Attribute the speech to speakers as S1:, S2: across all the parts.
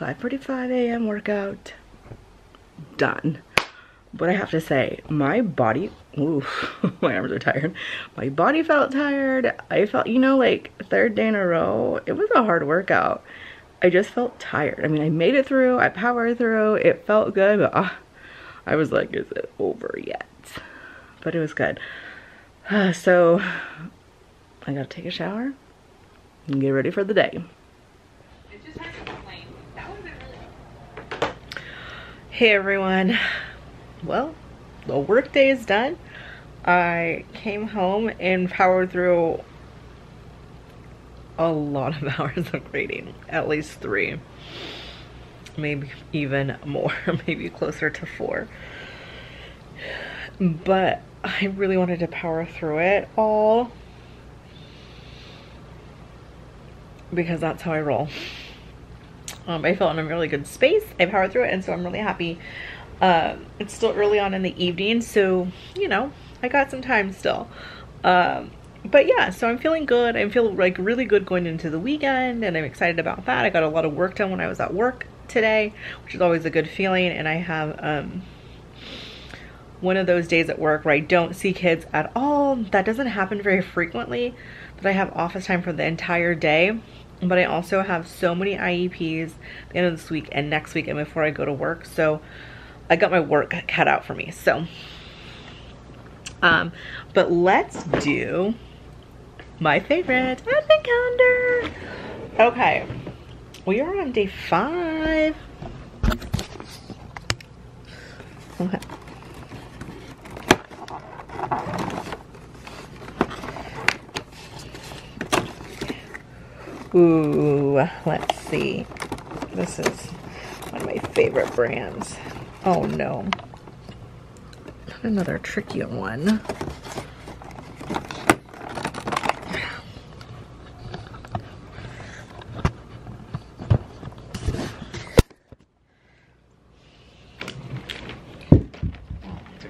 S1: 5:45 a.m. workout done. But I have to say, my body, oof, my arms are tired. My body felt tired. I felt, you know, like third day in a row, it was a hard workout. I just felt tired. I mean, I made it through, I powered through, it felt good, but I was like, is it over yet? But it was good. So I gotta take a shower and get ready for the day. Hey everyone. Well, the work day is done. I came home and powered through a lot of hours of grading, at least 3, maybe even more, maybe closer to 4. But I really wanted to power through it all because that's how I roll. I felt in a really good space. I powered through it, and so I'm really happy. It's still early on in the evening, so you know, I got some time still. But yeah, so I'm feeling good. I feel like really good going into the weekend, and I'm excited about that. I got a lot of work done when I was at work today, which is always a good feeling. And I have one of those days at work where I don't see kids at all. That doesn't happen very frequently, that I have office time for the entire day. But I also have so many IEPs at the end of this week and next week and before I go to work. So I got my work cut out for me. So, but let's do my favorite advent calendar. Okay, we are on day 5. Okay. Ooh, let's see. This is one of my favorite brands. Oh no. Not another tricky one.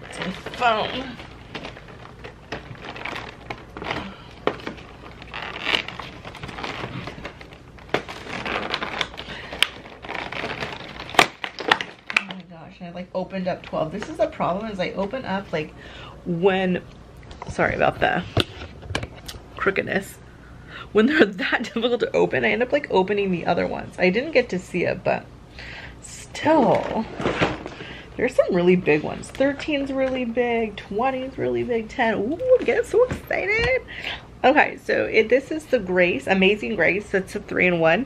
S1: It's my phone. I like opened up 12. This is the problem, is I open up like when, sorry about the crookedness, when they're that difficult to open, I end up like opening the other ones. I didn't get to see it, but still there's some really big ones. 13's really big, 20's really big, 10. Ooh, get so excited. Okay, so this is the Grace, Amazing Grace. It's a 3-in-1.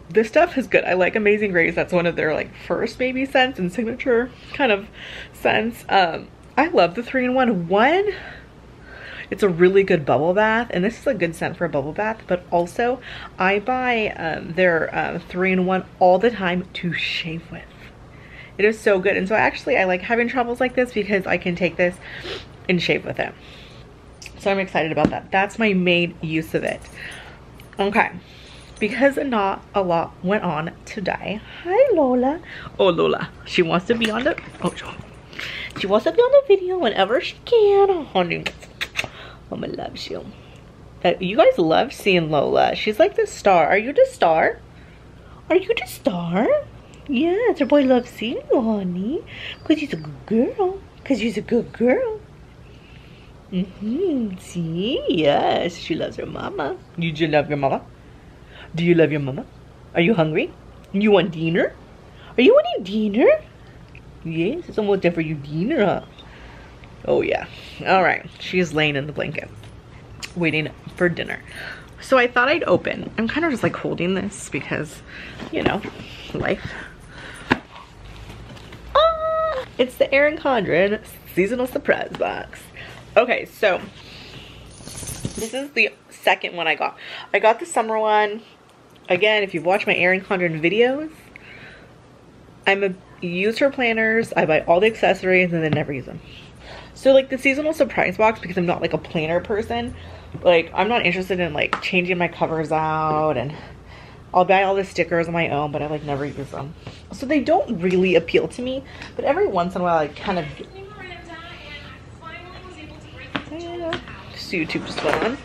S1: This stuff is good. I like Amazing Grace. That's one of their like first maybe scents and signature kind of scents. I love the 3-in-1. One, it's a really good bubble bath, and this is a good scent for a bubble bath, but also I buy their 3-in-1 all the time to shave with. It is so good. And so actually I like having troubles like this because I can take this and shave with it. So I'm excited about that. That's my main use of it. Okay. Because not a lot went on today. Hi Lola. Oh Lola, she wants to be on the she wants to be on the video whenever she can. Honey, Mama loves you. You guys love seeing Lola. She's like the star. Are you the star? Are you the star? Yes, her boy loves seeing you, honey. Because she's a good girl. Because she's a good girl. See, yes, she loves her mama. You do love your mama? Do you love your mama? Are you hungry? You want dinner? Are you wanting dinner? Yes, it's almost time for you dinner, huh? Oh yeah. All right, she's laying in the blanket, waiting for dinner. So I thought I'd open. I'm kind of just like holding this because, you know, life. Ah, it's the Erin Condren seasonal surprise box. Okay, so this is the second one I got. I got the summer one. Again, if you've watched my Erin Condren videos, I'm a use her planners. I buy all the accessories and then never use them. So like the seasonal surprise box, because I'm not like a planner person, like I'm not interested in like changing my covers out, and I'll buy all the stickers on my own, but I like never use them. So they don't really appeal to me, but every once in a while I kind of YouTube just went on.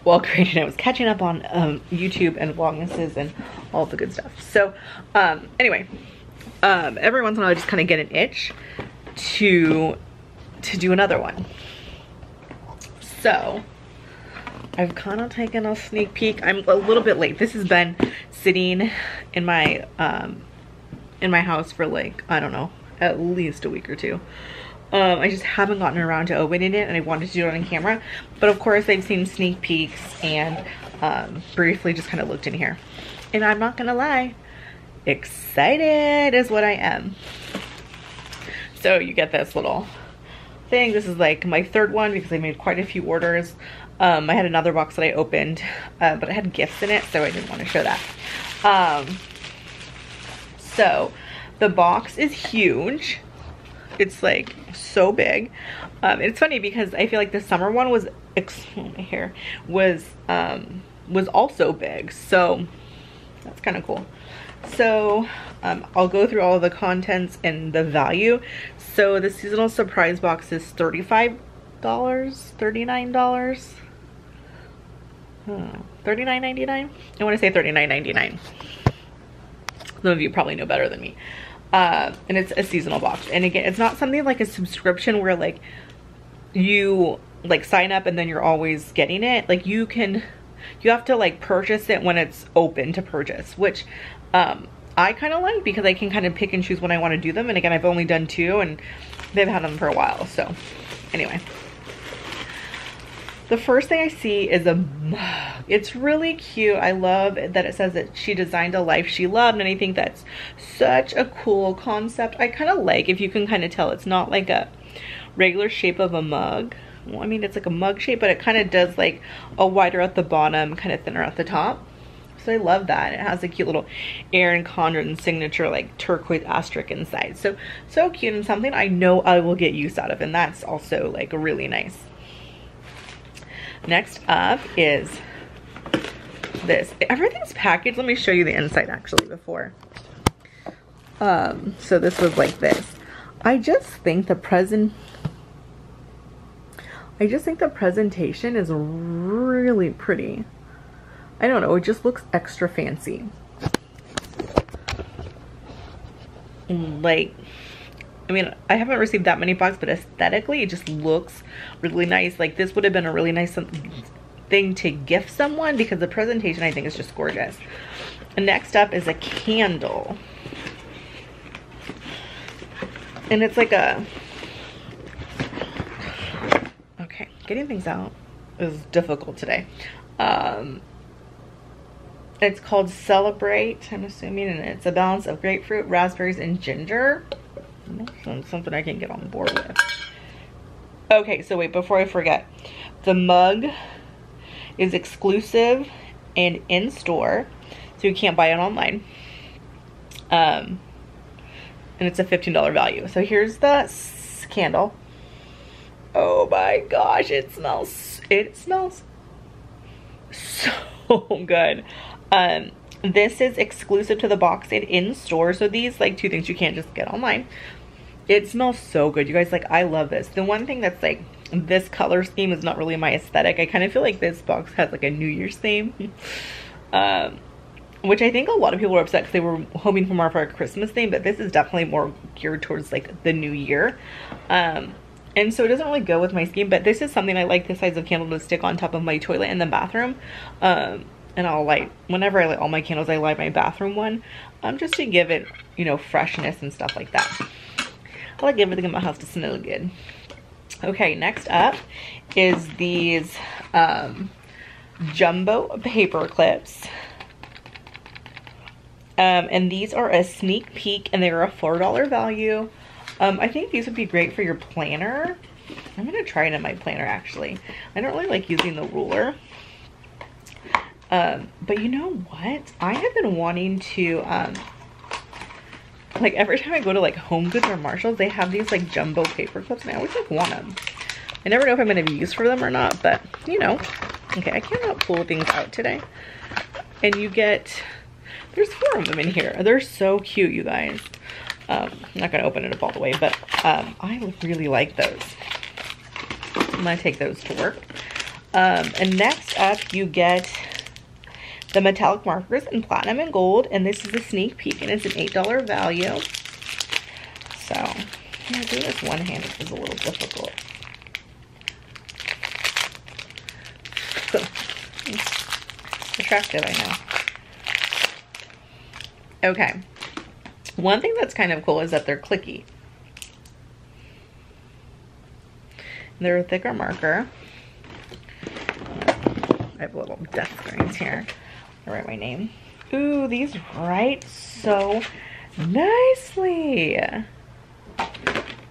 S1: while creating. I was catching up on YouTube and Vlogmases and all the good stuff. So anyway, every once in a while I just kind of get an itch to do another one. So I've kind of taken a sneak peek. I'm a little bit late. This has been sitting in my house for like, I don't know, at least a week or two. I just haven't gotten around to opening it, and I wanted to do it on camera. But of course I've seen sneak peeks and briefly just kind of looked in here. And I'm not gonna lie, excited is what I am. So you get this little thing. This is like my third one because I made quite a few orders. I had another box that I opened, but it had gifts in it, so I didn't want to show that. So the box is huge. It's like so big. It's funny because I feel like the summer one was my hair was also big, so that's kind of cool. So I'll go through all of the contents and the value. So the seasonal surprise box is $35, $39, $39.99. I want to say $39.99. Some of you probably know better than me. And it's a seasonal box. And again, it's not something like a subscription where like you like sign up and then you're always getting it. Like you have to like purchase it when it's open to purchase, which I kind of like because I can kind of pick and choose when I want to do them. And again, I've only done 2 and they've had them for a while. So anyway, the first thing I see is a mug. It's really cute. I love that it says that she designed a life she loved, and I think that's such a cool concept. I kind of like, if you can kind of tell, it's not like a regular shape of a mug. Well, I mean, it's like a mug shape, but it kind of does like a wider at the bottom, kind of thinner at the top. So I love that. It has a cute little Erin Condren signature like turquoise asterisk inside. So cute, and something I know I will get use out of, and that's also like really nice. Next up is this. Everything's packaged. Let me show you the inside actually before. So this was like this. I just think the presentation is really pretty. I don't know, it just looks extra fancy. Like, I mean, I haven't received that many boxes, but aesthetically it just looks really nice. Like this would have been a really nice thing to gift someone because the presentation I think is just gorgeous. And next up is a candle. And it's like a, okay, getting things out is difficult today. It's called Celebrate, I'm assuming, and it's a balance of grapefruit, raspberries, and ginger. Something I can get on board with. Okay, so wait, before I forget, the mug is exclusive and in store, so you can't buy it online. And it's a $15 value. So here's the candle. Oh my gosh, it smells so good. This is exclusive to the box and in store. So these like 2 things you can't just get online. It smells so good, you guys. Like, I love this. The one thing that's like, this color scheme is not really my aesthetic. I kind of feel like this box has like a New Year's theme. Which I think a lot of people were upset because they were hoping for more for a Christmas theme, but this is definitely more geared towards like the new year. And so it doesn't really go with my scheme, but this is something I like, this size of candle, to stick on top of my toilet in the bathroom. And I'll light, whenever I light all my candles, I light my bathroom one, just to give it, you know, freshness and stuff like that. I like everything in my house to smell good. Okay, next up is these jumbo paper clips. And these are a sneak peek, and they're a $4 value. I think these would be great for your planner. I'm gonna try it in my planner actually. I don't really like using the ruler. But you know what? I have been wanting to, like every time I go to like Home Goods or Marshalls, they have these like jumbo paper clips, and I always like want them. I never know if I'm gonna be used for them or not, but you know. Okay, I cannot pull things out today. And you get, there's 4 of them in here. They're so cute, you guys. I'm not gonna open it up all the way, but I really like those. I'm gonna take those to work. And next up you get the metallic markers in platinum and gold, and this is a sneak peek, and it's an $8 value. So yeah, doing this one-handed is a little difficult. It's attractive, I know. Okay. One thing that's kind of cool is that they're clicky. They're a thicker marker. I have little death screens here. I write my name. Ooh, these write so nicely.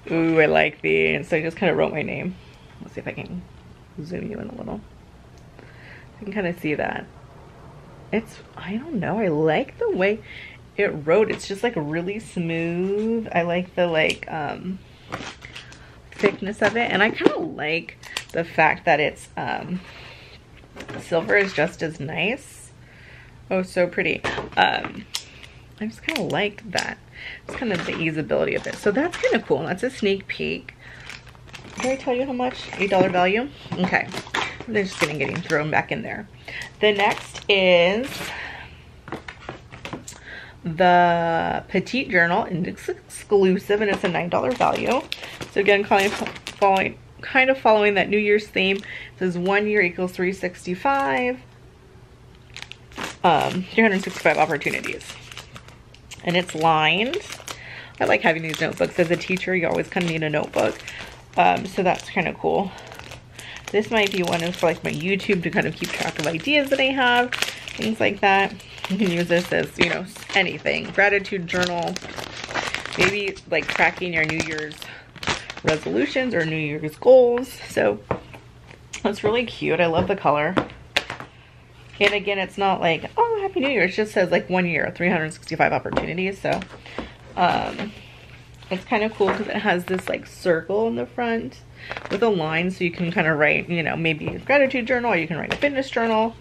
S1: Ooh, I like these. So I just kind of wrote my name. Let's see if I can zoom you in a little. You can kind of see that. It's, I don't know, I like the way it wrote. It's just like really smooth. I like the like thickness of it, and I kind of like the fact that it's silver is just as nice. Oh, so pretty. I just kind of like that. It's kind of the easeability of it. So that's kind of cool. That's a sneak peek. Did I tell you how much? $8 value? Okay. They're just getting thrown back in there. The next is the Petite Journal Index Exclusive, and it's a $9 value. So again, kind of following that New Year's theme. It says 1 year equals 365. 365 opportunities. And it's lined. I like having these notebooks. As a teacher, you always kind of need a notebook. So that's kind of cool. This might be one for like my YouTube to kind of keep track of ideas that I have, things like that. You can use this as, you know, anything. Gratitude journal, maybe like tracking your New Year's resolutions or New Year's goals. So that's really cute. I love the color. And again, it's not like, oh, Happy New Year. It just says like 1 year, 365 opportunities. So it's kind of cool because it has this like circle in the front with a line, so you can kind of write, you know, maybe a gratitude journal, or you can write a fitness journal,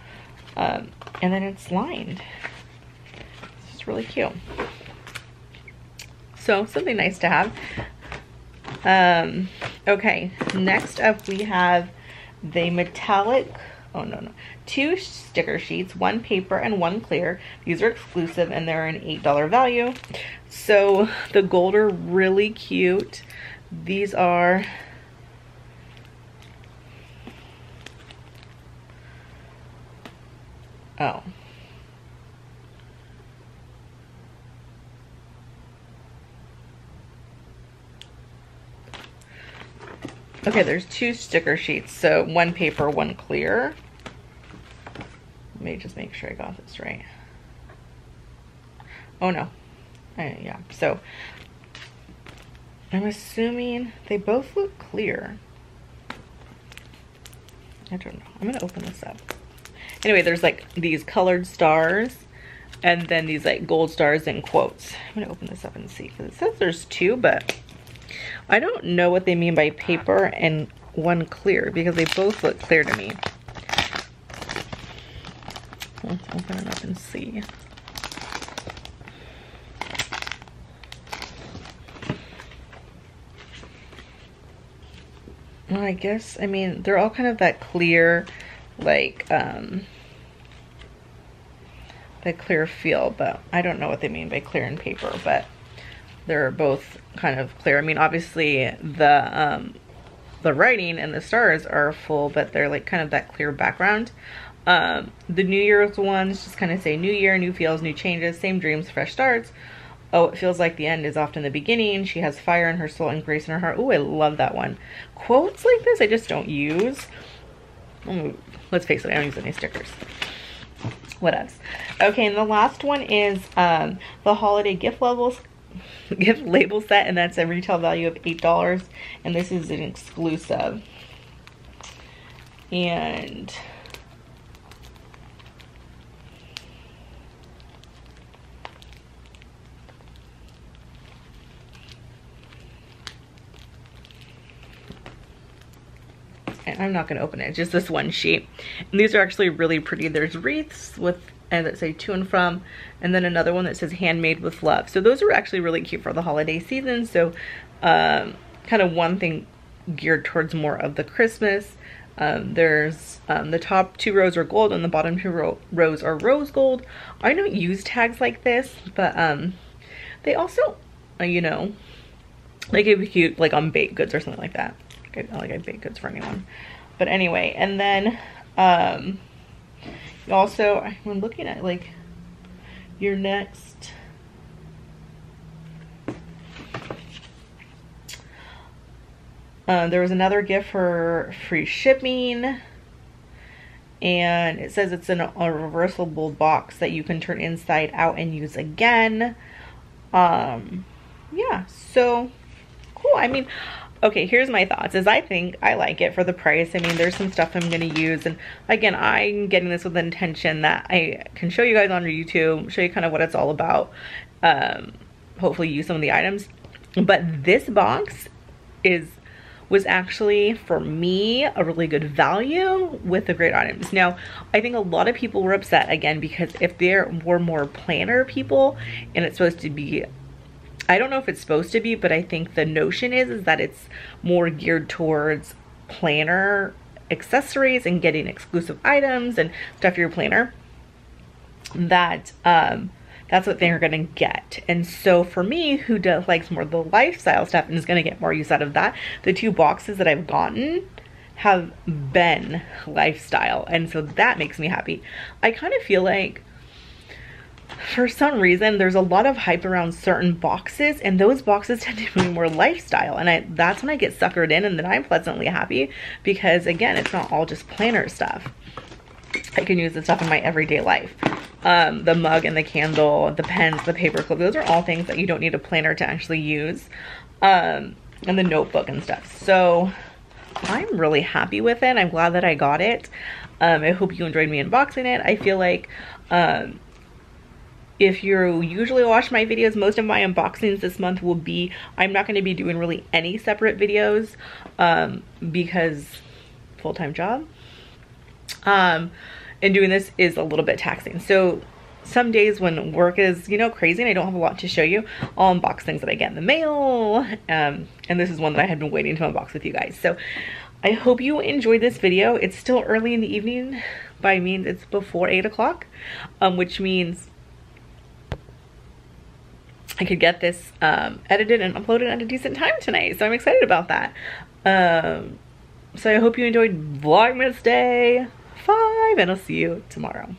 S1: and then it's lined. It's just really cute. So something nice to have. Okay, next up we have the metallic, oh no, 2 sticker sheets, 1 paper and 1 clear. These are exclusive and they're an $8 value. So the gold are really cute. These are, oh. Okay, there's 2 sticker sheets, so 1 paper, 1 clear. Let me just make sure I got this right. Oh no. Yeah, so I'm assuming they both look clear. I don't know. I'm gonna open this up. Anyway, there's like these colored stars and then these like gold stars in quotes. I'm gonna open this up and see, because it says there's 2, but I don't know what they mean by paper and 1 clear, because they both look clear to me. Let's open it up and see. Well, I guess, I mean, they're all kind of that clear, like, that clear feel, but I don't know what they mean by clear and paper, but they're both kind of clear. I mean, obviously the writing and the stars are full, but they're like kind of that clear background. The New Year's ones just kind of say new year, new feels, new changes, same dreams, fresh starts. Oh, it feels like the end is often the beginning. She has fire in her soul and grace in her heart. Oh, I love that one. Quotes like this I just don't use. Let's face it, I don't use any stickers. What else? Okay, and the last one is the holiday gift label set, and that's a retail value of $8, and this is an exclusive. And I'm not going to open it, just this one sheet. And these are actually really pretty. There's wreaths with, and that say to and from, and then another one that says handmade with love. So those are actually really cute for the holiday season. So kind of one thing geared towards more of the Christmas. There's the top 2 rows are gold and the bottom 2 rows are rose gold. I don't use tags like this, but they also, you know, like it'd be cute like on baked goods or something like that. Like I bake goods for anyone. But anyway, and then also I'm looking at like your next there was another gift for free shipping, and it says it's in a reversible box that you can turn inside out and use again. Yeah, so cool. I mean, okay, here's my thoughts. Is I think I like it for the price. I mean, there's some stuff I'm gonna use, and again, I'm getting this with the intention that I can show you guys on YouTube, show you kind of what it's all about, hopefully use some of the items. But this box was actually, for me, a really good value with the great items. Now, I think a lot of people were upset, again, because if there were more planner people, and it's supposed to be, I don't know if it's supposed to be, but I think the notion is that it's more geared towards planner accessories and getting exclusive items and stuff for your planner, that that's what they're gonna get. And so for me, who likes more of the lifestyle stuff and is gonna get more use out of that, the 2 boxes that I've gotten have been lifestyle, and so that makes me happy. I kind of feel like for some reason there's a lot of hype around certain boxes, and those boxes tend to be more lifestyle, and that's when I get suckered in, and then I'm pleasantly happy, because again, it's not all just planner stuff. I can use this stuff in my everyday life. The mug and the candle, the pens, the paper clip, those are all things that you don't need a planner to actually use. And the notebook and stuff. So I'm really happy with it. I'm glad that I got it. I hope you enjoyed me unboxing it. I feel like if you usually watch my videos, most of my unboxings this month will be, I'm not going to be doing really any separate videos because full-time job. And doing this is a little bit taxing. So some days when work is, you know, crazy and I don't have a lot to show you, I'll unbox things that I get in the mail. And this is one that I had been waiting to unbox with you guys. So I hope you enjoyed this video. It's still early in the evening. By means it's before 8 o'clock, which means I could get this edited and uploaded at a decent time tonight. So I'm excited about that. So I hope you enjoyed Vlogmas Day 5, and I'll see you tomorrow.